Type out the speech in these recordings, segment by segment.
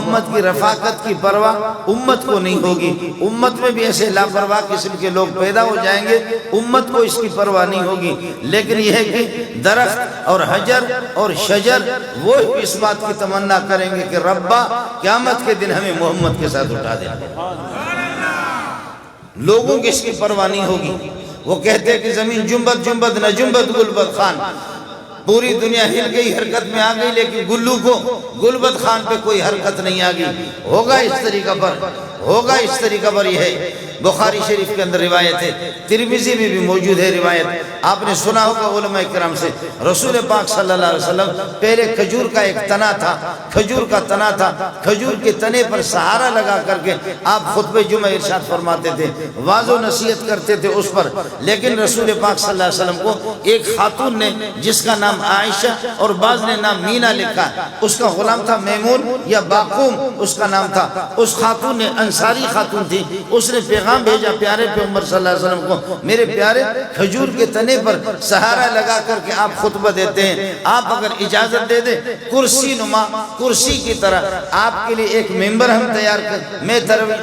محمد کی رفاقت کی پرواہ امت کو نہیں ہوگی، امت میں بھی ایسے لاپرواہ قسم کے لوگ پیدا ہو جائیں گے، امت کو اس کی پرواہ نہیں ہوگی۔ لیکن یہ ہے کہ درخت اور حجر اور شجر وہ اس بات کی تمنا کریں گے کہ ربا قیامت کے دن ہمیں محمد کے ساتھ اٹھا دیں۔ لوگوں کی اس کی پرواہ نہیں ہوگی۔ وہ کہتے ہیں کہ زمین جنبت جنبت نہ جنبت گلبت خان، پوری دنیا ہل گئی، حرکت میں آ گئی، لیکن گلو کو گلبت خان پہ کوئی حرکت نہیں آ گئی۔ ہوگا اس طریقہ پر، ہوگا اس طریقہ پر۔ یہ ہے بخاری شریف کے اندر روایت ہے، ترمذی میں بھی موجود ہے روایت۔ آپ نے سنا ہوگا علماء کرام سے، رسول پاک صلی اللہ علیہ وسلم پہلے کھجور کا ایک تنا تھا، کھجور کا تنا تھا، کھجور کے تنے پر سہارا لگا کر کے آپ خطبہ جمعہ ارشاد فرماتے تھے، واعظ و نصیحت کرتے تھے اس پر۔ لیکن رسول پاک صلی اللہ علیہ وسلم کو ایک خاتون نے، جس کا نام عائشہ اور بعض نے نام مینا لکھا، اس کا غلام تھا میمون یا باقوم اس کا نام تھا، اس خاتون نے، انصاری خاتون تھی، اس نے پیغام بھیجا پیارے پیغمبر صلی اللہ علیہ وسلم کو، میرے پیارے کھجور کے تنے پر سہارا لگا کر کے آپ خطبہ دیتے ہیں، آپ اگر اجازت دے دیں کرسی نما، کرسی کی طرح آپ کے لیے ایک ممبر ہم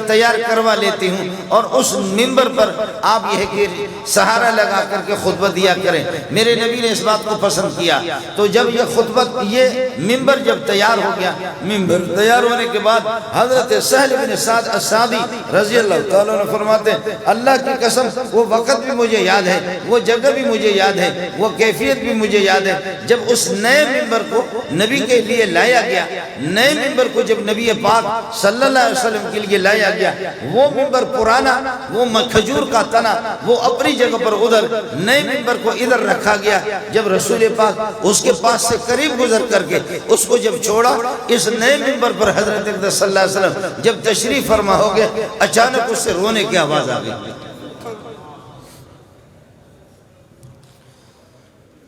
تیار کروا لیتی ہوں، اور اس ممبر پر آپ یہ کہ سہارا لگا کر کے خطبہ دیا کریں۔ میرے نبی نے اس بات کو پسند کیا، تو جب یہ خطبہ، یہ ممبر جب تیار ہو گیا، ممبر تیار ہونے کے بعد حضرت سہل بن سعد الساعدی رضی اللہ تعالیٰ عنہ فرماتے ہیں، اللہ کی قسم وہ وقت بھی مجھے یاد ہے، وہ جگہ بھی مجھے یاد ہے، وہ کیفیت بھی مجھے یاد ہے، جب اس نئے ممبر کو نبی کے لیے لایا گیا، نئے ممبر کو جب نبی پاک صلی اللہ علیہ وسلم کے لیے لایا گیا، وہ ممبر پرانا، وہ کھجور کا تنا وہ اپنی جگہ پر ادھر، نئے ممبر کو ادھر رکھا گیا۔ جب رسول پاک اس کے پاس سے قریب گزر کر کے اس کو جب چھوڑا، اس نئے ممبر پر حضرت اقدس صلی اللہ علیہ وسلم جب تشریف فرما ہو گئے، اچانک اس سے رونے کی آواز آ گئی۔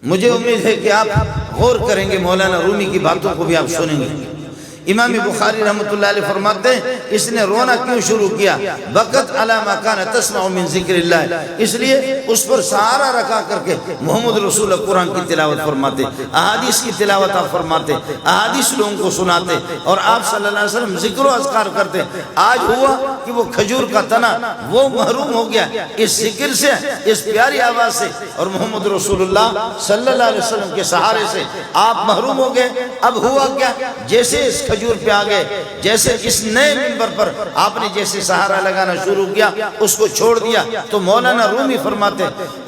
مجھے امید ہے کہ آپ غور کریں گے، مولانا رومی کی باتوں کو بھی آپ سنیں گے۔ امام بخاری رحمۃ اللہ علیہ فرماتے ہیں، اس نے رونا کیوں شروع کیا؟ بقت علی ما کان تسمع من ذکر اللہ، اس لیے اس پر سہارا رکھا کر کے محمد رسول قرآن کی تلاوت فرماتے، احادیث کی تلاوت آپ فرماتے، احادیث لوگوں کو سناتے، اور آپ صلی اللہ علیہ وسلم ذکر و اذکار کرتے۔ آج ہوا کہ وہ کھجور کا تنا وہ محروم ہو گیا اس ذکر سے، اس پیاری آواز سے، اور محمد رسول اللہ صلی اللہ علیہ وسلم کے سہارے سے آپ محروم ہو گئے۔ اب ہوا کیا؟ جیسے اس کھجور پہ آگئے، جیسے اس نئے ممبر پر آپ نے جیسے سہارا لگانا شروع کیا، اس کو چھوڑ دیا، تو مولانا رومی فرماتے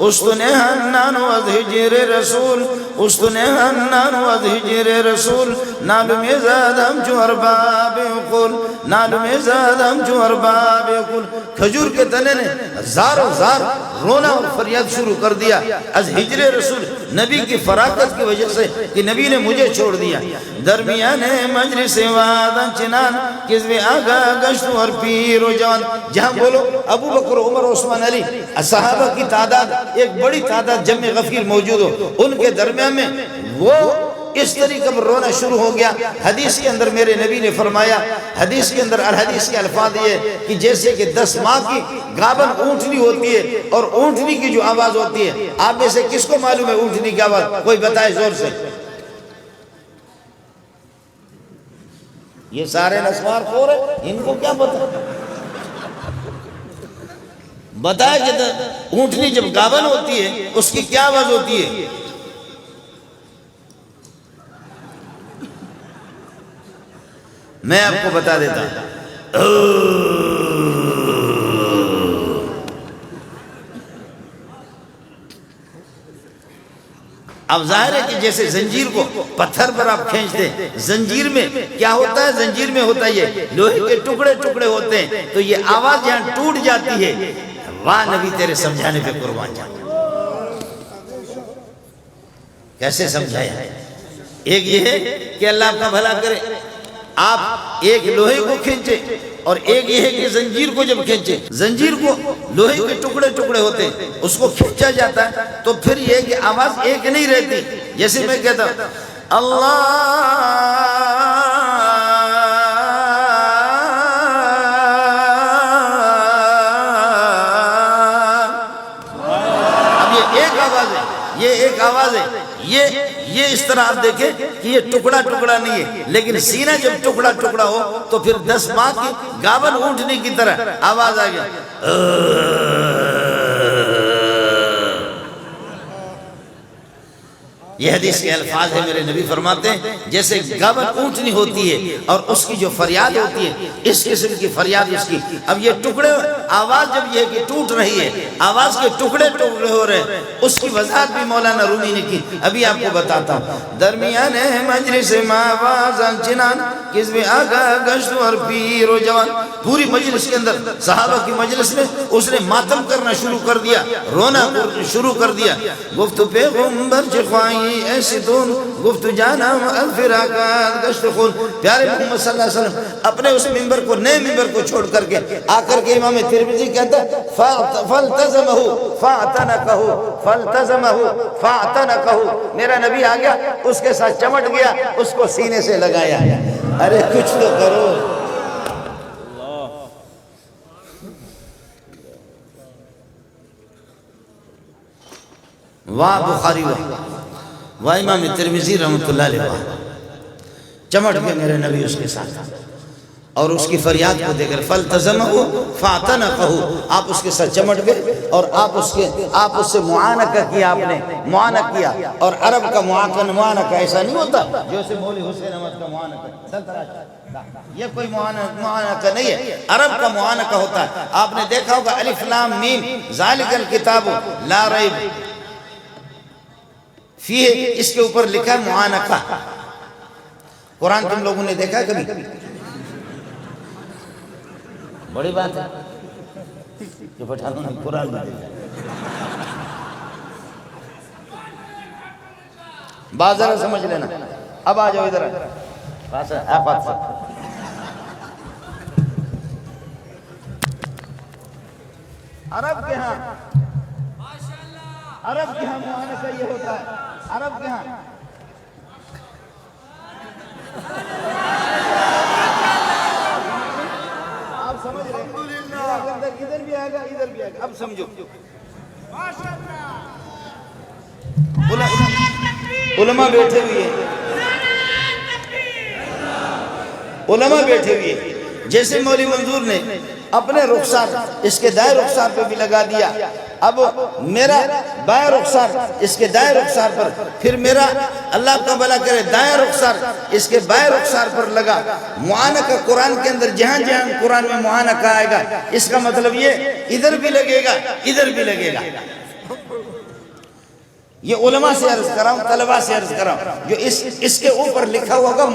استنے حنان وذ ہجر رسول، استنے حنان وذ ہجر رسول، نالو میں زادم جو ارباب عقول، نالو میں زادم جو ارباب عقول۔ کھجور کے تنے نے زار و زار رونا اور فریاد شروع کر دیا از ہجر رسول، نبی کی فراقت کی وجہ سے کہ نبی نے مجھے چھوڑ دیا۔ درمیان مجلس وادن چنان کذب آگا گشت اور پیر و جوان، جہاں بولو ابو بکر عمر عثمان علی صحابہ کی تعداد ایک بڑی تعداد جمع غفیر موجود ہو، ان کے درمیان میں وہ اس طریقے پر رونا شروع ہو گیا۔ حدیث کے اندر میرے نبی نے فرمایا، حدیث کے اندر الحدیث کے الفاظ یہ کہ جیسے کہ 10 ماہ کی گابن اونٹنی ہوتی ہے، اور اونٹنی کی جو آواز ہوتی ہے، آپ میں سے کس کو معلوم ہے اونٹنی کی آواز؟ کوئی بتائے زور سے۔ یہ سارے نسوار خور ہیں، ان کو کیا پتا؟ بتائے کہ اونٹنی جب گابن ہوتی ہے اس کی کیا آواز ہوتی ہے؟ میں آپ کو بتا دیتا ہوں۔ اب ظاہر ہے کہ جیسے زنجیر کو پتھر پر آپ کھینچتے، زنجیر میں کیا ہوتا ہے؟ زنجیر میں ہوتا ہے یہ لوہے کے ٹکڑے ٹکڑے ہوتے ہیں، تو یہ آواز جہاں ٹوٹ جاتی ہے، واہ نبی تیرے سمجھانے پہ قربان جاتا۔ کیسے سمجھایا؟ ایک یہ ہے کہ اللہ آپ کا بھلا کرے، آپ ایک لوہے کو کھینچے، اور ایک یہ ہے کہ زنجیر کو جب کھینچے، زنجیر کو لوہے کے ٹکڑے ٹکڑے ہوتے ہیں، اس کو کھینچا jata ہے، تو پھر یہ کہ آواز ایک نہیں رہتی۔ جیسے میں کہتا ہوں اللہ، اب یہ ایک آواز ہے، یہ ایک آواز ہے، یہ اس طرح آپ دیکھیں کہ یہ ٹکڑا ٹکڑا نہیں ہے، لیکن سینہ جب ٹکڑا ٹکڑا ہو تو پھر 10 ماہ کی گاون اونٹنی کی طرح آواز آ گیا۔ یہ حدیث کے الفاظ ہیں، میرے نبی فرماتے ہیں جیسے گاون اونٹنی ہوتی ہے اور اس کی جو فریاد ہوتی ہے، اس قسم کی فریاد اس کی۔ اب یہ ٹکڑے آواز جب یہ کہ ٹوٹ رہی ہے، آواز کے ٹکڑے ٹکڑے ہو رہے ہیں، اس کی وضاحت بھی مولانا رومی نے کی، ابھی آپ کو بتاتا ہوں۔ درمیان مجلس ماوازان چنان کس میں آگا گشت اور پیر و جوان، پوری مجلس کے اندر صحابہ کی مجلس میں اس نے ماتم کرنا شروع کر دیا، رونا شروع کر دیا۔ گفت پیغمبر چخوائی ایسی دون گفت جانا الفراقات گشت خون، پیارے محمد صلی اللہ علیہ وسلم اپنے اس ممبر کو، نئے ممبر کو چھوڑ کر کے آ کر کے امام ترمذی کہتا ہے فالتزمہ فاعتنقہ فالتزمہ فاعتنقہ، میرا نبی آ گیا، اس کے ساتھ چمٹ گیا، اس کو سینے سے لگایا۔ ارے کچھ تو کرو۔ واہ بخاری واہ امام ترمذی رحمت اللہ علیہ وآلہ، چمٹ گئے میرے نبی اس کے ساتھ، اور اس کی فریاد کو دے کر فالتزمہ فاعتنقہ، آپ اس کے ساتھ چمٹ گئے اور آپ اس سے معانقہ کیا، آپ نے معانقہ کیا۔ اور عرب کا معانقہ ایسا نہیں ہوتا جو اسے مولی حسین احمد کا معانقہ، یہ کوئی معانقہ نہیں ہے، عرب کا معانقہ ہوتا ہے۔ آپ نے دیکھا ہوگا الف لام میم ذالک الکتاب لا ریب فیہ، اس کے اوپر لکھا ہے معانقہ۔ قرآن تم لوگوں نے دیکھا ہے کبھی؟ بڑی بات ہے کہ پٹھانوں نے قرآن میں دیکھا۔ بات ذرا سمجھ لینا، اب آ جاؤ ادھر، عرب کے ہاں معانقہ یہ ہوتا ہے، عرب کے ہاں آپ سمجھ رہے ہیں، ادھر بھی آئے گا ادھر بھی آئے گا، اب سمجھو۔ علماء بیٹھے ہوئے ہیں، علماء بیٹھے ہوئے ہیں، جیسے مولوی منظور نے اپنے رخسار اس کے دائیں رخسار پہ بھی لگا دیا، اب میرا بائیں رخسار اس کے دائیں رخسار پر، پھر میرا اللہ کا بھلا کرے دائیں رخسار اس کے بائیں رخسار پر لگا۔ معانقہ قرآن کے اندر جہاں جہاں قرآن میں معانقہ آئے گا، اس کا مطلب یہ ادھر بھی لگے گا ادھر بھی لگے گا۔ یہ علماء سے عرض کراؤں، طلباء سے عرض کراؤں، جو اس کے اوپر لکھا ہوا ہوگا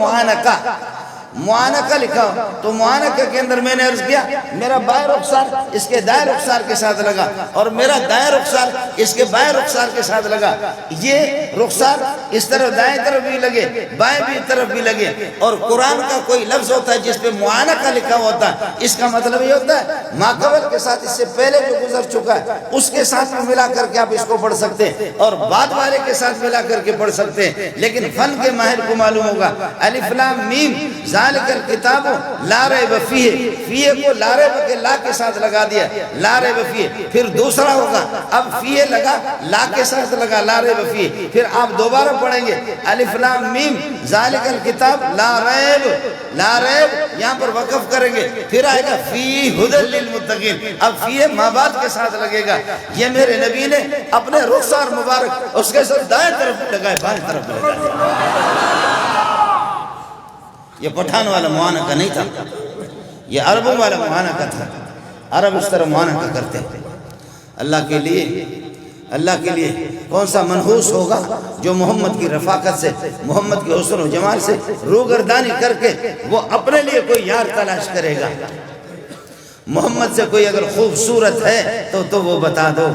معانقہ لکھا ہو، تو معانقہ کے اندر میں نے عرض کیا میرا بائیں رخسار اس کے دائیں رخسار کے ساتھ لگا اور میرا دائیں رخسار اس کے بائیں رخسار کے ساتھ لگا۔ یہ رخسار اس طرف دائیں طرف بھی لگے، بائیں بھی طرف بھی لگے، اور قرآن کا کوئی لفظ ہوتا ہے جس پہ معانقہ لکھا ہوتا ہے، اس کا مطلب یہ ہوتا ہے ماقبل کے ساتھ، اس سے پہلے جو گزر چکا ہے اس کے ساتھ میں ملا کر کے آپ اس کو پڑھ سکتے ہیں، اور بعد والے کے ساتھ ملا کر کے پڑھ سکتے ہیں۔ لیکن فن کے ماہر کو معلوم ہوگا الف لام میم ذالک الکتاب لا ریب فیہ، فیہ کو لا ریب کے لا کے ساتھ لگا دیا، لا ریب فیہ، پھر دوسرا ہوگا اب فیہ لگا لا کے ساتھ لگا لا ریب فیہ، پھر آپ دوبارہ پڑھیں گے الف لام میم ذالک الکتاب لا ریب، لا ریب یہاں پر وقف کریں گے، پھر آئے گا فی ھدی للمتقین، اب فیہ مابعد کے ساتھ لگے گا۔ یہ میرے نبی نے اپنے رخسار مبارک اس کے ساتھ دائیں طرف لگائے، بائیں طرف لگائے۔ یہ پٹھان والا معانقہ نہیں تھا، یہ عربوں والا معانقہ تھا، عرب اس طرح معانقہ کرتے ہیں۔ اللہ کے لیے کون سا منحوس ہوگا جو محمد کی رفاقت سے، محمد کے حسن و جمال سے روگردانی کر کے وہ اپنے لیے کوئی یار تلاش کرے گا۔ محمد سے کوئی اگر خوبصورت ہے تو وہ بتا دو،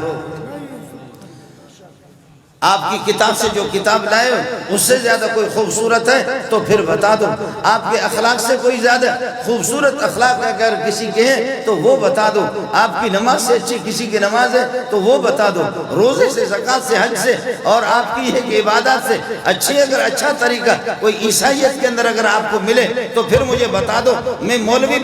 آپ کی کتاب سے جو کتاب لائے ہو اس سے زیادہ کوئی خوبصورت ہے تو پھر بتا دو، آپ کے اخلاق سے کوئی زیادہ خوبصورت اخلاق اگر کسی کے ہیں تو وہ بتا دو، آپ کی نماز سے اچھی کسی کی نماز ہے تو وہ بتا دو، روزے سے، زکوٰۃ سے، حج سے اور آپ کی ایک عبادات سے اچھی اگر اچھا طریقہ کوئی عیسائیت کے اندر اگر آپ کو ملے تو پھر مجھے بتا دو، میں مولوی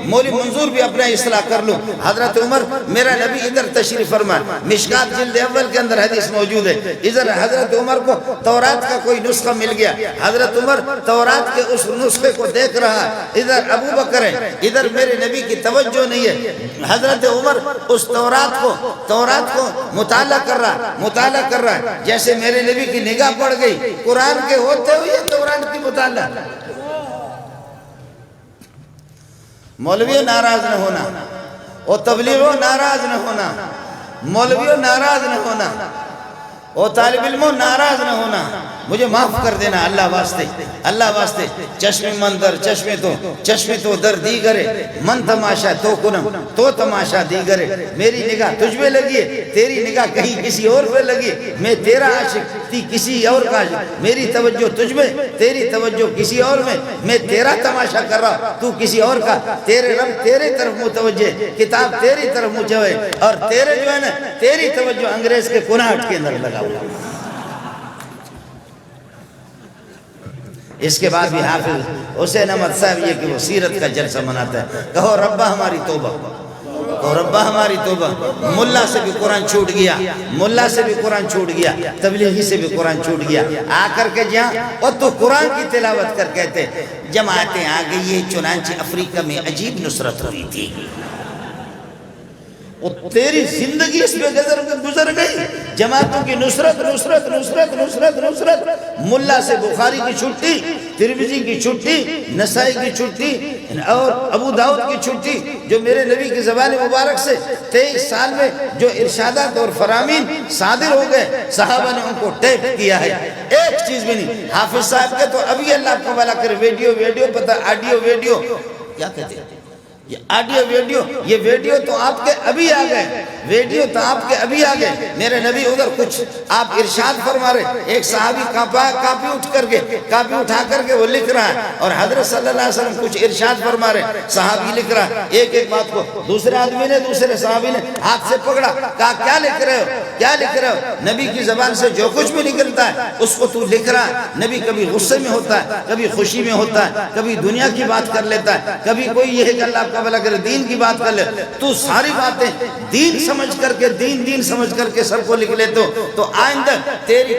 منظور بھی اپنا اصلاح کر لوں۔ حضرت عمر، میرا نبی ادھر تشریف فرمائے، مشکات جلد اول کے اندر حدیث موجود ہے، ادھر حضرت عمر کو تورات کا کوئی نسخہ مل گیا، حضرت عمر تورات کے اس نسخے کو دیکھ رہا ہے، ادھر ابو بکر ہے، ادھر میرے نبی کی توجہ نہیں ہے۔ حضرت عمر اس تورات کو مطالعہ کر رہا ہے، جیسے میرے نبی کی نگاہ پڑ گئی قرآن کے ہوتے ہوئے تورات کی مطالعہ۔ مولویوں ناراض نہ ہونا، اور تبلیغوں ناراض نہ ہونا، مولویوں ناراض نہ ہونا، اور طالب علموں ناراض نہ ہونا، مجھے معاف کر دینا اللہ واسطے۔ چشم مندر چشم تو در دیگرے، من تماشا تو کنم تو تماشا دیگرے۔ میری نگاہ تجھ پہ لگی ہے، تیری نگاہ کہیں کسی اور پہ لگی ہے، میں تیرا عاشق تھی کسی اور کا عاشق، میری توجہ تجھ میں، تیری توجہ کسی اور میں تیرا تماشا کر رہا تو کسی اور کا، تیرے رب تیرے طرف متوجہ، کتاب تیری طرف متوجہ، اور تیرے جو ہے نا تیری توجہ انگریز کے کناٹ کے اندر لگا ہوا۔ اس کے بعد بھی حافظ حسین احمد صاحب یہ کہ وہ سیرت کا جلسہ مناتا ہے، کہو ربا ہماری توبہ، کہو ربا ہماری توبہ۔ ملا سے بھی قرآن چھوٹ گیا، تبلیغی سے بھی قرآن چھوٹ گیا، آ کر کے جہاں اور تو قرآن کی تلاوت کر کہتے جماعتیں آ گئی، چنانچہ افریقہ میں عجیب نصرت ہوئی تھی، اور تیری زندگی اس میں گزر گئی، جماعتوں کی نصرت۔ ملا سے بخاری کی چھٹی، ترمذی کی چھٹی، نسائی کی چھٹی، اور ابو داؤد کی چھٹی، جو میرے نبی کی زبان مبارک سے 23 سال میں جو ارشادات اور فرامین صادر ہو گئے، صحابہ نے ان کو ٹیپ کیا ہے، ایک چیز بھی نہیں۔ حافظ صاحب کے تو ابھی اللہ کو بھلا کرے ویڈیو پتہ، آڈیو ویڈیو کیا کہتے ہیں، یہ آڈیو ویڈیو، یہ ویڈیو تو آپ کے ابھی آ گئے، میرے نبی ادھر کچھ آپ ارشاد فرما رہے، ایک صحابی کاپی اٹھا کر کے وہ لکھ رہا ہے، اور حضرت صلی اللہ علیہ وسلم کچھ ارشاد فرما رہے، صحابی لکھ رہا ہے ایک بات کو، دوسرے آدمی نے دوسرے صحابی نے ہاتھ سے پکڑا، کہا کیا لکھ رہے ہو؟ نبی کی زبان سے جو کچھ بھی نکلتا ہے اس کو تو لکھ رہا ہے۔ نبی کبھی غصے میں ہوتا ہے، کبھی خوشی میں ہوتا ہے، کبھی دنیا کی بات کر لیتا ہے، کبھی کوئی یہ ہے کہ اللہ کا بھلا کرے دین کی بات کر لے، تو ساری باتیں دین سمجھ کر کے سب کو لکھ لیتے ہو، تو آئندہ تیری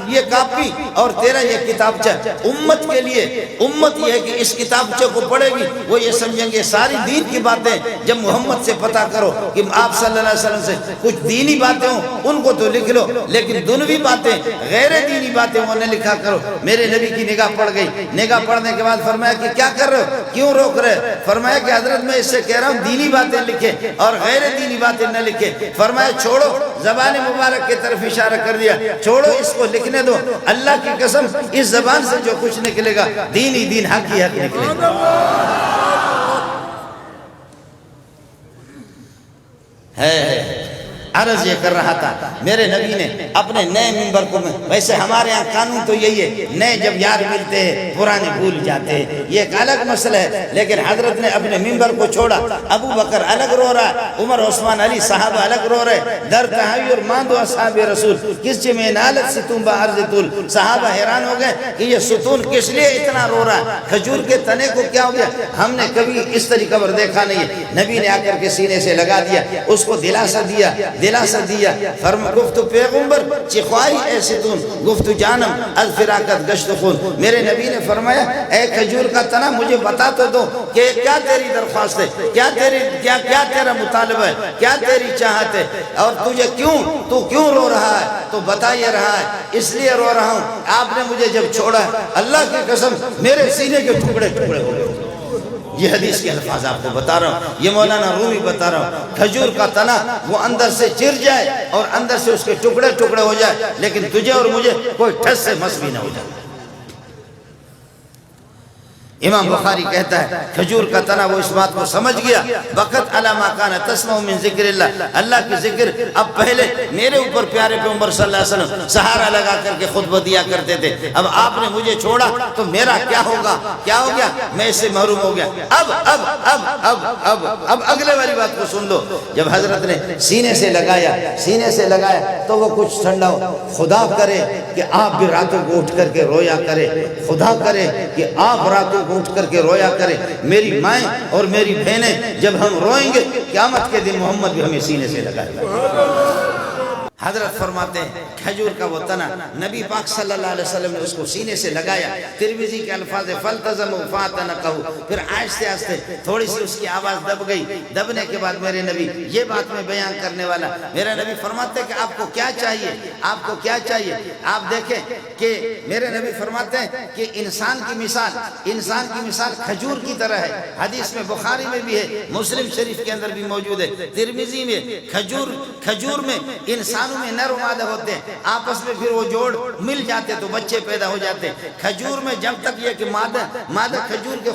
یہ کاپی اور تیرا یہ کتابچہ امت کے لیے، امت یہ ہے کہ اس کتابچہ کو پڑھے گی، وہ یہ سمجھیں گے ساری دین کی باتیں جب محمد سے پتہ کرو کہ آپ صلی اللہ علیہ وسلم سے کچھ دینی باتیں ہوں ان کو تو لکھ لو، لیکن دنوی باتیں غیر دینی باتیں وہ نہ لکھا کرو۔ میرے نبی کی نگاہ پڑ گئی، نگاہ پڑنے کے بعد فرمایا کہ کیا کر رہے ہو، کیوں روک رہے؟ فرمایا کہ حضرت میں اس سے کہہ رہا ہوں دینی باتیں لکھے اور غیر دینی باتیں نہ لکھے۔ فرمایا چھوڑو، زبان مبارک کی طرف اشارہ کر دیا، چھوڑو اس کو لکھنے دو، اللہ کی قسم اس زبان سے جو کچھ نکلے گا دین ہی دین، حق ہی حق نکلے گا۔ عرض یہ کر رہا تھا، میرے نبی نے اپنے نئے منبر کو، ویسے ہمارے ہاں قانون تو یہی ہے، نئے جب یار ملتے ہیں پرانے بھول جاتے ہیں، یہ ایک الگ مسئلہ ہے، لیکن حضرت نے اپنے منبر کو چھوڑا، ابو بکر الگ رو رہا ہے، عمر عثمان علی صحابہ الگ رو رہے، در تہاوی اور ماندو اصحاب رسول کس جمع نالت ستون با عرض طول، صحابہ حیران ہو گئے کہ یہ ستون کس لیے اتنا رو رہا ہے، کھجور کے تنے کو کیا ہو گیا، ہم نے کبھی اس طریقہ پر دیکھا نہیں ہے۔ نبی نے آ کر کے سینے سے لگا دیا، اس کو دلاسا دیا، فرما گفتو پیغمبر چی خواہی اے ستون، گفتو جانم از فراقت گشت خون۔ میرے نبی نے فرمایا اے کھجور کا تنا مجھے بتا تو دو کہ کیا تیری درخواست ہے، کیا تیرا مطالبہ ہے، کیا تیری چاہت ہے، اور تو کیوں رو رہا ہے؟ تو بتا یہ رہا ہے اس لیے رو رہا ہوں، آپ نے مجھے جب چھوڑا ہے اللہ کی قسم میرے سینے کے ٹکڑے ہو گئے۔ یہ حدیث کے الفاظ آپ کو بتا رہا ہوں، یہ مولانا رومی بتا رہا ہوں، کھجور کا تنا وہ اندر سے چر جائے اور اندر سے اس کے ٹکڑے ہو جائے، لیکن تجھے اور مجھے کوئی ٹھس سے مس بھی نہ ہو جائے۔ امام بخاری کہتا ہے کھجور کا تنا وہ اس بات کو سمجھ گیا، وقت علی ما کان تسمع من ذکر اللہ کی ذکر اب پہلے میرے اوپر پیارے پیغمبر صلی اللہ علیہ وسلم سہارا لگا کر کے خطبہ دیا کرتے تھے، اب آپ نے مجھے چھوڑا تو میرا کیا ہوگا، کیا ہو گیا، میں اس سے محروم ہو گیا۔ اب اگلے والی بات کو سن لو، جب حضرت نے سینے سے لگایا تو وہ کچھ ٹھنڈا ہو، خدا کرے کہ آپ بھی راتوں کو اٹھ کر کے رویا کرے، خدا کرے کہ آپ راتوں کو اٹھ کر کے رویا کرے، میری مائیں اور میری بہنیں جب ہم روئیں گے قیامت کے دن محمد بھی ہمیں سینے سے لگائے گا۔ حضرت فرماتے ہیں کھجور کا وہ تنا نبی پاک صلی اللہ علیہ وسلم نے اس کو سینے سے لگایا. ترمذی کے الفاظ فَالْتَزَمُوا فَاتَنَقَهُ. پھر آہستہ آہستہ تھوڑی سی اس کی آواز دب گئی. دبنے کے بعد میرے نبی یہ بات میں بیان کرنے والا میرے نبی فرماتے ہیں کہ آپ کو کیا چاہیے, آپ کو کیا چاہیے. آپ دیکھیں کہ میرے نبی فرماتے ہیں کہ انسان کی مثال کھجور کی طرح ہے. حدیث میں بخاری میں بھی ہے, مسلم شریف کے اندر بھی موجود ہے, ترمذی میں. کھجور میں انسانوں میں نر و مادہ ہوتے ہیں, آپس میں پھر وہ جوڑ مل جاتے تو بچے پیدا ہو جاتے ہیں. کھجور میں جب تک یہ کہ مادہ کھجور کے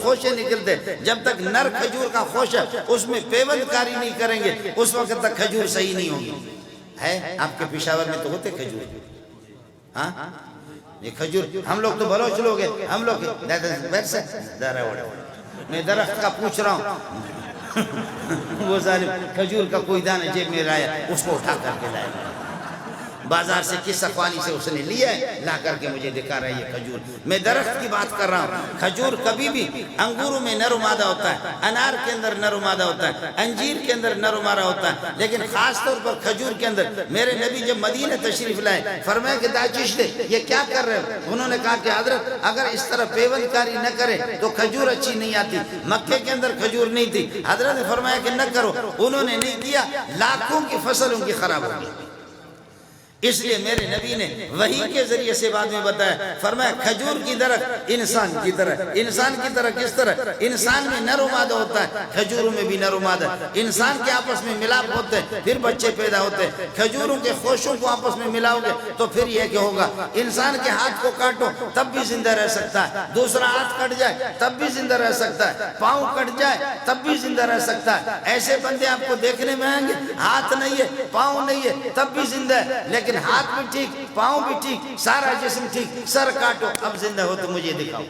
خوشے نکلتے, جب تک نر کھجور کا خوشہ اس میں پیوند کاری نہیں کریں گے اس وقت تک کھجور صحیح نہیں ہوگی. ہے آپ کے پشاور میں تو ہوتے کھجور. ہاں یہ کھجور ہم لوگ تو بلوچ لوگ ہیں, ہم لوگ میں درخت کا پوچھ رہا ہوں وہ ظالم کھجور کا کوئی دانہ جیب میں لایا, اس کو اٹھا کر کے لایا بازار سے, کس سفانی سے اس نے لیا ہے, لا کر کے مجھے دکھا رہا ہے یہ کھجور. میں درخت کی بات کر رہا ہوں. کھجور کبھی بھی انگوروں میں نر و مادہ ہوتا ہے, انار کے اندر نر و مادہ ہوتا ہے, انجیر کے اندر نر و مادہ ہوتا ہے, لیکن خاص طور پر کھجور کے اندر میرے نبی جب مدینہ تشریف لائے فرمایا کہ داچش دے یہ کیا کر رہے ہو. انہوں نے کہا کہ حضرت اگر اس طرح پیوند کاری نہ کرے تو کھجور اچھی نہیں آتی. مکے کے اندر کھجور نہیں تھی. حضرت نے فرمایا کہ نہ کرو, انہوں نے نہیں کیا, لاکھوں کی فصل ان کی خراب ہو گئی. اس لیے میرے نبی نے وحی کے ذریعے سے بعد میں بتایا, فرمایا کھجور کی درخت انسان کی طرح. انسان کی طرح کس طرح؟ انسان میں نر و مادہ ہوتا ہے, کھجوروں میں بھی نر و مادہ. انسان کے آپس میں ملاپ ہوتے ہیں پھر بچے پیدا ہوتے ہیں. کھجوروں کے خوشوں کو آپس میں ملاؤ گے تو پھر یہ کہ ہوگا. انسان کے ہاتھ کو کاٹو تب بھی زندہ رہ سکتا ہے, دوسرا ہاتھ کٹ جائے تب بھی زندہ رہ سکتا ہے, پاؤں کٹ جائے تب بھی زندہ رہ سکتا ہے. ایسے بندے آپ کو دیکھنے میں آئیں گے ہاتھ نہیں ہے, پاؤں نہیں ہے, تب بھی زندہ ہے, لیکن ہاتھ بھی ٹھیک, پاؤں بھی ٹھیک, سارا جسم ٹھیک, سر کاٹو اب زندہ ہو تو مجھے دکھاؤ.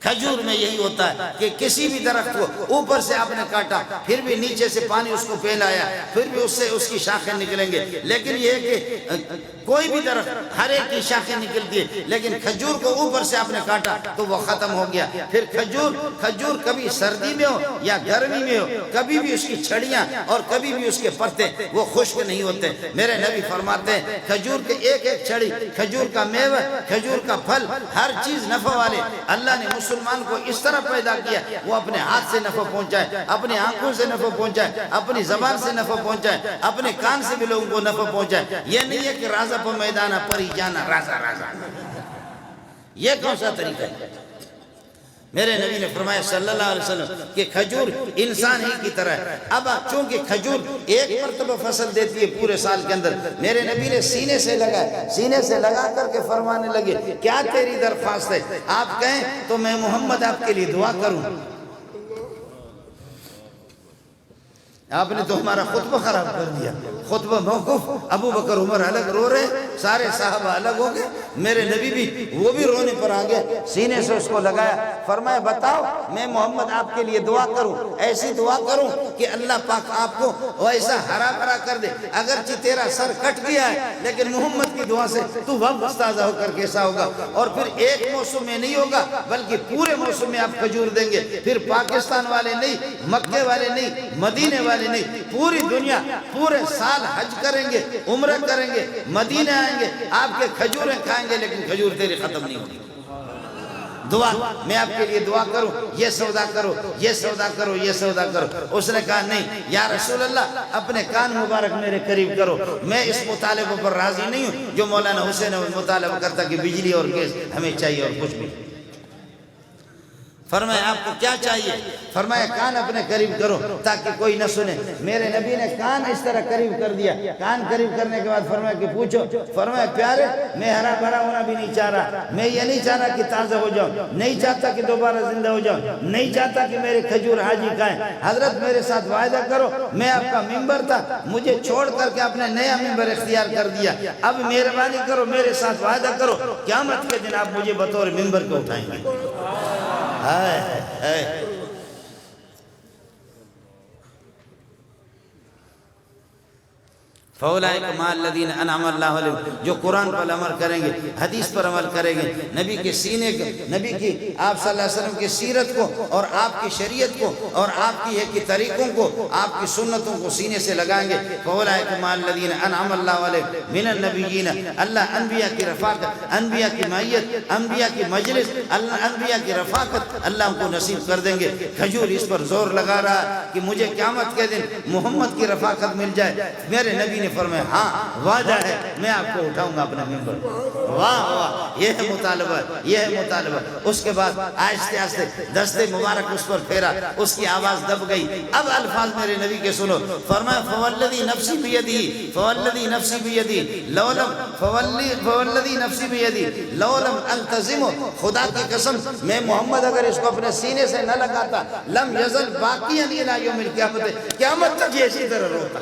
کھجور میں یہی ہوتا ہے کہ کسی بھی درخت کو اوپر سے آپ نے کاٹا پھر بھی نیچے سے پانی اس کو پھیلایا, پھر بھی اس سے اس کی شاخیں نکلیں گے. لیکن یہ کہ کوئی بھی درخت ہر ایک کی شاخیں نکلتی ہے, لیکن کھجور کو اوپر سے آپ نے کاٹا تو وہ ختم ہو گیا. پھر کھجور کبھی سردی میں ہو یا گرمی میں ہو, کبھی بھی اس کی چھڑیاں اور کبھی بھی اس کے پتے وہ خشک نہیں ہوتے. میرے نبی فرماتے ہیں کھجور کے ایک ایک چھڑی, کھجور کا میوہ, کھجور کا پھل, ہر چیز نفع والے. اللہ نے مسلمان کو اس طرح پیدا کیا وہ اپنے ہاتھ سے نفع پہنچائے, اپنے آنکھوں سے نفع پہنچائے, اپنی زبان سے نفع پہنچائے, اپنے کان سے بھی لوگوں کو نفع پہنچائے. یہ نہیں ہے کہ رازہ پہ میدانہ پری جانا رازہ. یہ کون سا طریقہ ہے؟ میرے نبی نے فرمایا صلی اللہ علیہ وسلم کہ کھجور انسان ہی کی طرح ہے. اب چونکہ کھجور ایک مرتبہ فصل دیتی ہے پورے سال کے اندر, میرے نبی نے سینے سے لگا کر کے فرمانے لگے کیا تیری درخواست ہے؟ آپ کہیں تو میں محمد آپ کے لیے دعا کروں. آپ نے تو ہمارا خطبہ خراب کر دیا. خطبہ موقوف, ابو بکر عمر الگ رو رہے, سارے صحابہ الگ ہو گئے, میرے نبی بھی وہ بھی رونے پر آ گئے. سینے سے اس کو لگایا, فرمایا بتاؤ میں محمد آپ کے لیے دعا کروں, ایسی دعا کروں کہ اللہ پاک آپ کو ویسا ہرا بھرا کر دے. اگرچہ تیرا سر کٹ گیا ہے لیکن محمد کی دعا سے تو واپس تازہ ہو کر کیسا ہوگا. اور پھر ایک موسم میں نہیں ہوگا بلکہ پورے موسم میں آپ کھجور دیں گے. پھر پاکستان والے نہیں, مکے والے نہیں, مدینے والے نہیں, پوری دنیا پورے سال حج کریں گے, عمرہ کریں گے, مدینہ آئیں گے, آپ کے کھجوریں کھائیں گے, لیکن کھجور تیری ختم نہیں ہوگی. دعا, میں آپ کے لیے دعا کروں, یہ سودا کرو, یہ سودا کرو, یہ سودا کرو. اس نے کہا نہیں یا رسول اللہ اپنے کان مبارک میرے قریب کرو, میں اس مطالبے پر راضی نہیں ہوں جو مولانا حسین مطالبہ کرتا کہ بجلی اور گیس ہمیں چاہیے اور کچھ بھی. فرمایا آپ کو کیا چاہیے؟ فرمایا کان اپنے قریب کرو تاکہ کوئی نہ سنے. میرے نبی نے کان اس طرح قریب کر دیا. کان قریب کرنے کے بعد فرمایا کہ پوچھو. فرمایا پیارے میں ہرا بھرا ہونا بھی نہیں چاہ رہا, میں یہ نہیں چاہ رہا کہ تازہ ہو جاؤں, نہیں چاہتا کہ دوبارہ زندہ ہو جاؤں, نہیں چاہتا کہ میرے کھجور حاجی کھائیں. حضرت میرے ساتھ وعدہ کرو, میں آپ کا ممبر تھا, مجھے چھوڑ کر کے آپ نے نیا ممبر اختیار کر دیا, اب مہربانی کرو میرے ساتھ وعدہ کرو قیامت کے دن آپ مجھے بطور ممبر کو اٹھائیں گے. فَأُولَٰئِکَ مَعَ الَّذِينَ أَنْعَمَ اللَّهُ عَلَیْہِم، جو قرآن پر عمل کریں گے، حدیث پر عمل کریں گے، نبی کے سینے کو، نبی کی آپ صلی اللہ علیہ وسلم کی سیرت کو اور آپ کی شریعت کو اور آپ کی ہے کہ طریقوں کو، آپ کی سنتوں کو سینے سے لگائیں گے۔ فَأُولَٰئِکَ مَعَ الَّذِينَ أَنْعَمَ اللَّهُ عَلَیْہِم مِنَ النَّبِیِّینَ، اللہ انبیاء کی رفاقت، انبیاء کی معیت، انبیاء کی مجلس، انبیاء کی رفاقت اللہ ان کو نصیب کر دیں گے۔ کھجور اس پر زور لگا رہا کہ مجھے قیامت کے دن محمد کی رفاقت مل جائے۔ میرے نبی نے فرمایا ہاں وعدہ ہے، میں آپ کو اٹھاؤں گا اپنے ممبر۔ واہ واہ، یہ ہے مطالبہ، یہ ہے مطالبہ۔ اس کے بعد آہستہ آہستہ دست مبارک اس پر پھیرا، اس کی آواز دب گئی۔ اب الفاظ میرے نبی کے سنو، فرمایا فوالذی نفسی بیدی، فوالذی نفسی بیدی لولم فوالذی نفسی بیدی لولم التزم، خدا کی قسم میں محمد اگر اس کو اپنے سینے سے نہ لگاتا لم یزل باقیا الی یوم القیامت، قیامت تک یہ اسی طرح روتا۔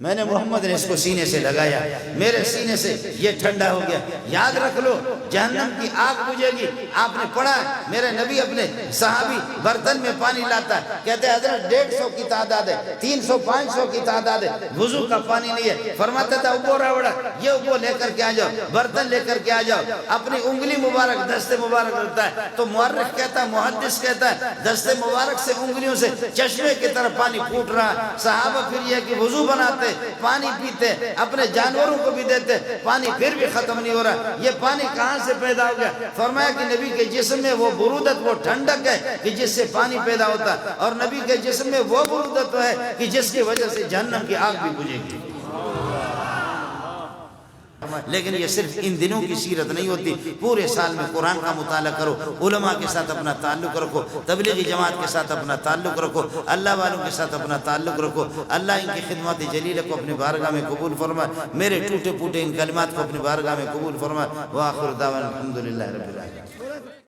میں نے محمد نے اس کو سینے سے لگایا، میرے سینے سے یہ ٹھنڈا ہو گیا۔ یاد رکھ لو جہنم کی آگ بجھے گی۔ آپ نے پڑھا ہے میرے نبی اپنے صحابی برتن میں پانی لاتا ہے، کہتے ہیں حضرت 150 کی تعداد ہے، 300 500 کی تعداد ہے، وضو کا پانی نہیں ہے۔ فرماتا تھا ابو راوڑا یہ ابو لے کر کے آ جاؤ، برتن لے کر کے آ جاؤ۔ اپنی انگلی مبارک دست مبارک رکھتا ہے تو مورخ کہتا ہے، محدث کہتا ہے دست مبارک سے انگلیوں سے چشمے کی طرف پانی پھوٹ رہا ہے۔ صحابہ پھر یہ کہ وضو بناتے، پانی پیتے، اپنے جانوروں کو بھی دیتے، پانی پھر بھی ختم نہیں ہو رہا۔ یہ پانی کہاں سے پیدا ہو گیا؟ فرمایا کہ نبی کے جسم میں وہ برودت، وہ ٹھنڈک ہے کہ جس سے پانی پیدا ہوتا ہے، اور نبی کے جسم میں وہ برودت ہے کہ جس کی وجہ سے جہنم کی آگ بھی بجھے گی۔ لیکن یہ صرف ان دنوں کی سیرت نہیں ہوتی، پورے سال میں قرآن کا مطالعہ کرو، علماء کے ساتھ اپنا تعلق رکھو، تبلیغی جماعت کے ساتھ اپنا تعلق رکھو، اللہ والوں کے ساتھ اپنا تعلق رکھو۔ اللہ ان کی خدمات جلیلہ کو اپنی بارگاہ میں قبول فرمائے، میرے ٹوٹے پھوٹے ان کلمات کو اپنی بارگاہ میں قبول فرمائے۔ وآخر دعوانا الحمدللہ رب العالمین۔